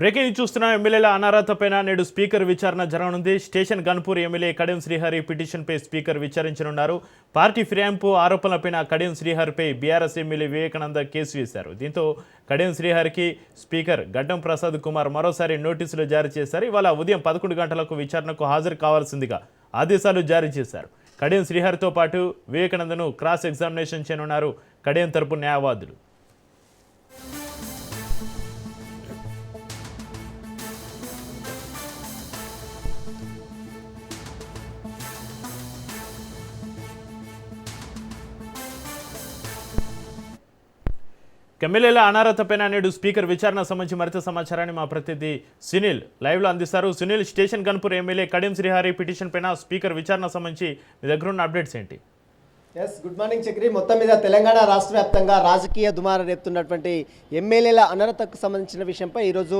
Breaking news చూస్తున్న ఎమ్మెల్యేల అనర్హతపైన నేడు స్పీకర్ విచారణ జరగనుంది. స్టేషన్ గన్పూర్ ఎమ్మెల్యే కడియం శ్రీహరి పిటిషన్పై స్పీకర్ విచారించనున్నారు. పార్టీ ఫిరాయింపు ఆరోపణలపైన కడియం శ్రీహరిపై బీఆర్ఎస్ ఎమ్మెల్యే వివేకానంద కేసు వేశారు. దీంతో కడియం శ్రీహరికి స్పీకర్ గడ్డం ప్రసాద్ కుమార్ మరోసారి నోటీసులు జారీ చేశారు. ఇవాళ ఉదయం 11 గంటలకు విచారణకు హాజరు కావాల్సిందిగా ఆదేశాలు జారీ చేశారు. కడియం శ్రీహరితో పాటు వివేకానందను క్రాస్ ఎగ్జామినేషన్ చేయనున్నారు కడియం తరపు న్యాయవాదులు. ఎమ్మెల్యేల అనర్హతపైన నేడు స్పీకర్ విచారణ సంబంధించి మరింత సమాచారాన్ని మా ప్రతినిధి సునీల్ లైవ్లో అందిస్తారు. Sunil, station Ghanpur MLA Kadiyam Srihari petition పైన స్పీకర్ విచారణ సంబంధించి మీ దగ్గర ఉన్న అప్డేట్స్ ఏంటి? Good morning Chakri. మొత్తం మీద తెలంగాణ రాష్ట్ర వ్యాప్తంగా రాజకీయ దుమారం రేపుతున్నటువంటి ఎమ్మెల్యేల అనర్హతకు సంబంధించిన విషయంపై ఈరోజు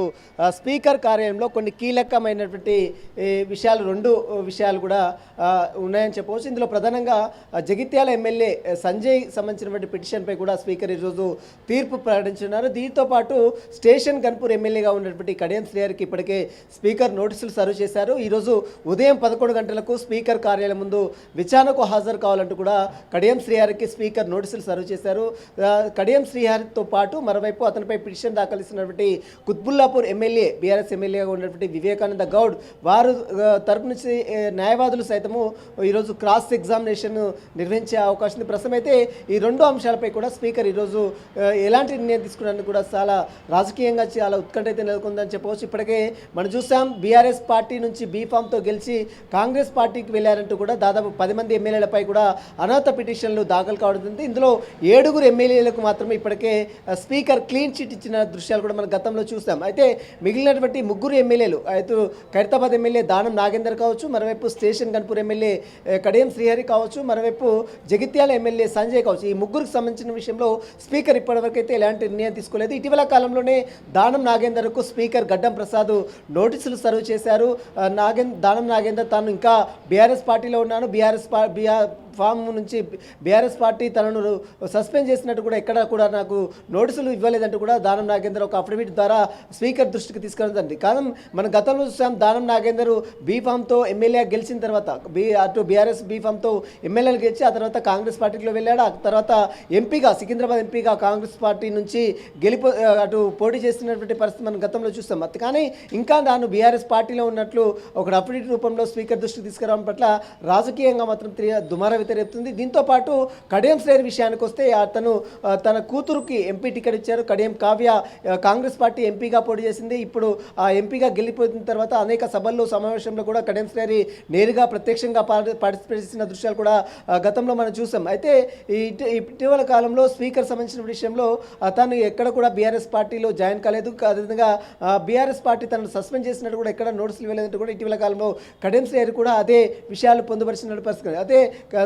స్పీకర్ కార్యాలయంలో కొన్ని కీలకమైనటువంటి రెండు విషయాలు కూడా ఉన్నాయని చెప్పవచ్చు. ఇందులో ప్రధానంగా జగిత్యాల ఎమ్మెల్యే సంజయ్ సంబంధించినటువంటి పిటిషన్పై కూడా స్పీకర్ ఈరోజు తీర్పు ప్రకటించున్నారు. దీంతో పాటు స్టేషన్ గన్పూర్ ఎమ్మెల్యేగా ఉన్నటువంటి కడియం శ్రీహరికి ఇప్పటికే స్పీకర్ నోటీసులు సర్వ్ చేశారు. ఈరోజు ఉదయం 11 గంటలకు స్పీకర్ కార్యాలయం ముందు విచారణకు హాజరు కావాలంటూ కూడా కడియం శ్రీహరికి స్పీకర్ నోటీసులు సర్వ్ చేశారు. కడియం శ్రీహరితో పాటు మరోవైపు అతనిపై పిటిషన్ దాఖలిస్తున్నటువంటి కుత్బుల్లాపూర్ ఎమ్మెల్యే బీఆర్ఎస్ ఎమ్మెల్యేగా ఉన్నటువంటి వివేకానంద గౌడ్ వారు తరపు నుంచి న్యాయవాదులు సైతము ఈరోజు క్రాస్ ఎగ్జామినేషన్ నిర్వహించే అవకాశం ఉంది. ప్రస్తుతం అయితే ఈ రెండు అంశాలపై కూడా స్పీకర్ ఈరోజు ఎలాంటి నిర్ణయం తీసుకున్నారని కూడా చాలా రాజకీయంగా చాలా ఉత్కంఠ అయితే నెలకొందని చెప్పవచ్చు. ఇప్పటికే మనం చూసాం, బీఆర్ఎస్ పార్టీ నుంచి బీఫామ్తో గెలిచి కాంగ్రెస్ పార్టీకి వెళ్ళారంటూ కూడా దాదాపు 10 మంది ఎమ్మెల్యేలపై కూడా అనర్హత పిటిషన్లు దాఖలు కావడం. ఇందులో 7 ఎమ్మెల్యేలకు మాత్రమే ఇప్పటికే స్పీకర్ క్లీన్ చిట్ ఇచ్చిన దృశ్యాలు కూడా మనం గతంలో చూసాం. అయితే మిగిలినటువంటి 3 ఎమ్మెల్యేలు అయితే ఖైరతాబాద్ ఎమ్మెల్యే దానం నాగేందర్ కావచ్చు, మరోవైపు స్టేషన్ గన్పూర్ ఎమ్మెల్యే కడియం శ్రీహరి కావచ్చు, మరోవైపు జగిత్యాల ఎమ్మెల్యే సంజయ్ కావచ్చు, ఈ 3కి సంబంధించిన విషయంలో స్పీకర్ ఇప్పటివరకు అయితే ఎలాంటి నిర్ణయం తీసుకోలేదు. ఇటీవల కాలంలోనే దానం నాగేందర్కు స్పీకర్ గడ్డం ప్రసాద్ నోటీసులు సర్వ్ చేశారు. దానం నాగేందర్ తాను ఇంకా బీఆర్ఎస్ పార్టీలో ఉన్నాను, ఫామ్ నుంచి బీఆర్ఎస్ పార్టీ తనను సస్పెండ్ చేసినట్టు కూడా ఎక్కడ కూడా నాకు నోటీసులు ఇవ్వలేదంటూ కూడా దానం నాగేందర్ ఒక అఫిడవిట్ ద్వారా స్పీకర్ దృష్టికి తీసుకెళ్తుంది. కానీ మన గతంలో చూసాం, దానం నాగేందర్ బీఫామ్తో ఎమ్మెల్యే గెలిచిన తర్వాత అటు బీఆర్ఎస్ బీఫామ్తో ఎమ్మెల్యేలు గెలిచి ఆ తర్వాత కాంగ్రెస్ పార్టీలో వెళ్ళాడు. ఆ తర్వాత ఎంపీగా సికింద్రాబాద్ ఎంపీగా కాంగ్రెస్ పార్టీ నుంచి అటు పోటీ చేస్తున్నటువంటి పరిస్థితి మనం గతంలో చూస్తాం. కానీ ఇంకా తాను బీఆర్ఎస్ పార్టీలో ఉన్నట్లు ఒక అఫిడవిట్ రూపంలో స్పీకర్ దృష్టికి తీసుకురావడం పట్ల రాజకీయంగా మాత్రం దుమారం రేపుతుంది. దీంతో పాటు కడియం శ్రీహరి విషయానికి వస్తే అతను తన కూతురుకి ఎంపీ టికెట్ ఇచ్చారు. కడియం కావ్య కాంగ్రెస్ పార్టీ ఎంపీగా పోటీ చేసింది. ఇప్పుడు ఆ ఎంపీగా గెలిపోయిన తర్వాత అనేక సభల్లో సమావేశంలో కూడా కడియం శ్రీహరి నేరుగా ప్రత్యక్షంగా పార్టిసిపేట్ చేసిన దృశ్యాలు కూడా గతంలో మనం చూసాం. అయితే ఇటీవల కాలంలో స్పీకర్ సంబంధించిన విషయంలో తను ఎక్కడ కూడా బీఆర్ఎస్ పార్టీలో జాయిన్ కాలేదు. అదేవిధంగా బీఆర్ఎస్ పార్టీ తనను సస్పెండ్ చేసినట్టు కూడా ఎక్కడ నోటీసులు ఇవ్వలేదంటూ కూడా ఇటీవల కాలంలో కడియం శ్రీహరి కూడా అదే విషయాలు పొందుపరిచిన పరిస్థితి. అదే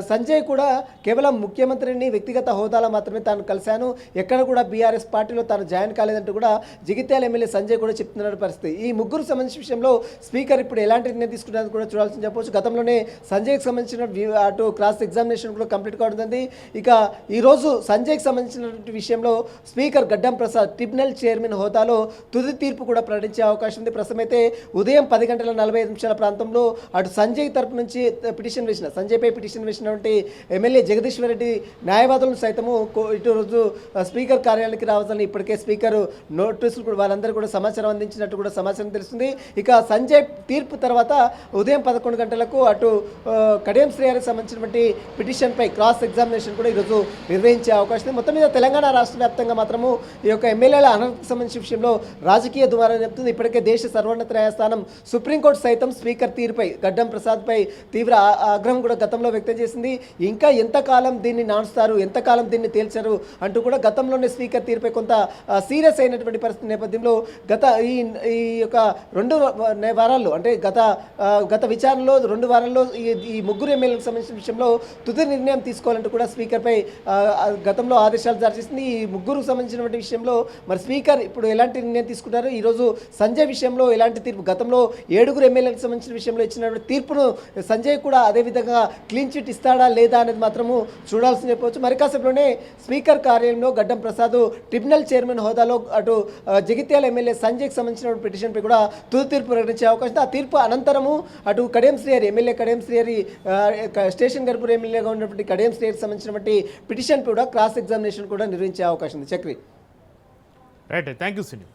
సంజయ్ కూడా కేవలం ముఖ్యమంత్రిని వ్యక్తిగత హోదాలో మాత్రమే తాను కలిశాను, ఎక్కడ కూడా బీఆర్ఎస్ పార్టీలో తాను జాయిన్ కాలేదంటూ కూడా జగిత్యాల ఎమ్మెల్యే సంజయ్ కూడా చెప్తున్న పరిస్థితి. ఈ 3 సంబంధించిన విషయంలో స్పీకర్ ఇప్పుడు ఎలాంటి నిర్ణయం తీసుకుంటారని కూడా చూడాల్సి చెప్పవచ్చు. గతంలోనే సంజయ్కి సంబంధించిన అటు క్రాస్ ఎగ్జామినేషన్ కూడా కంప్లీట్ కావడం. ఇక ఈరోజు సంజయ్కి సంబంధించినటువంటి విషయంలో స్పీకర్ గడ్డం ప్రసాద్ ట్రిబ్యునల్ చైర్మన్ హోదాలో తుది తీర్పు కూడా ప్రకటించే అవకాశం ఉంది. ప్రస్తుతం అయితే ఉదయం 10:45 ప్రాంతంలో అటు సంజయ్ తరపు నుంచి సంజయ్పై పిటిషన్ వేసినటువంటి ఎమ్మెల్యే జగదీశ్వర్ రెడ్డి న్యాయవాదులను సైతము ఇటు రోజు స్పీకర్ కార్యాలయానికి రావాలని ఇప్పటికే స్పీకర్ నోటీసులు కూడా వారందరూ కూడా సమాచారం అందించినట్టు కూడా సమాచారం తెలుస్తుంది. ఇక సంజయ్ తీర్పు తర్వాత ఉదయం 11 గంటలకు అటు కడియం శ్రీహరికి సంబంధించినటువంటి పిటిషన్పై క్రాస్ ఎగ్జామినేషన్ కూడా ఈరోజు నిర్వహించే అవకాశం ఉంది. మొత్తం మీద తెలంగాణ రాష్ట్ర వ్యాప్తంగా మాత్రము ఈ యొక్క ఎమ్మెల్యేల అనర్హతకు సంబంధించిన విషయంలో రాజకీయ దుమారం చెప్తుంది. ఇప్పటికే దేశ సర్వోన్నత న్యాయస్థానం సుప్రీంకోర్టు సైతం స్పీకర్ తీరుపై గడ్డం ప్రసాద్పై తీవ్ర ఆగ్రహం కూడా గతంలో వ్యక్తం చేసింది. ఇంకా ఎంతకాలం దీన్ని నానుస్తారు, ఎంతకాలం దీన్ని తేల్చారు అంటూ కూడా గతంలోనే స్పీకర్ తీరుపై కొంత సీరియస్ అయినటువంటి పరిస్థితి నేపథ్యంలో ఈ యొక్క 2 వారాల్లో అంటే గత విచారణలో 2 వారాల్లో ఈ 3 ఎమ్మెల్యేలకు సంబంధించిన విషయంలో తుది నిర్ణయం తీసుకోవాలంటూ కూడా స్పీకర్పై గతంలో ఆదేశాలు జారీ చేసింది. ఈ 3కు సంబంధించినటువంటి విషయంలో మరి స్పీకర్ ఇప్పుడు ఎలాంటి నిర్ణయం తీసుకుంటారు, ఈరోజు సంజయ్ విషయంలో ఎలాంటి తీర్పు, గతంలో 7 ఎమ్మెల్యేలకు సంబంధించిన విషయంలో ఇచ్చినటువంటి తీర్పును సంజయ్ కూడా అదేవిధంగా క్లీన్ చిట్ ఇస్తాడా చేస్తాడా లేదా అనేది మాత్రము చూడాల్సి చెప్పవచ్చు. మరి కాసేపులోనే స్పీకర్ కార్యాలయంలో గడ్డం ప్రసాద్ ట్రిబ్యునల్ చైర్మన్ హోదాలో అటు జగిత్యాల ఎమ్మెల్యే సంజయ్కి సంబంధించిన పిటిషన్పై కూడా తుది తీర్పు ప్రకటించే అవకాశం ఉంది. ఆ తీర్పు అనంతరము అటు కడియం శ్రీహరి ఎమ్మెల్యే కడియం శ్రీహరి స్టేషన్ గన్పూర్ ఎమ్మెల్యేగా ఉన్నటువంటి కడియం శ్రీహరికి సంబంధించినటువంటి పిటిషన్ కూడా క్రాస్ ఎగ్జామినేషన్ కూడా నిర్వహించే అవకాశం ఉంది. చక్రి. రైట్, థ్యాంక్ యూ సిని.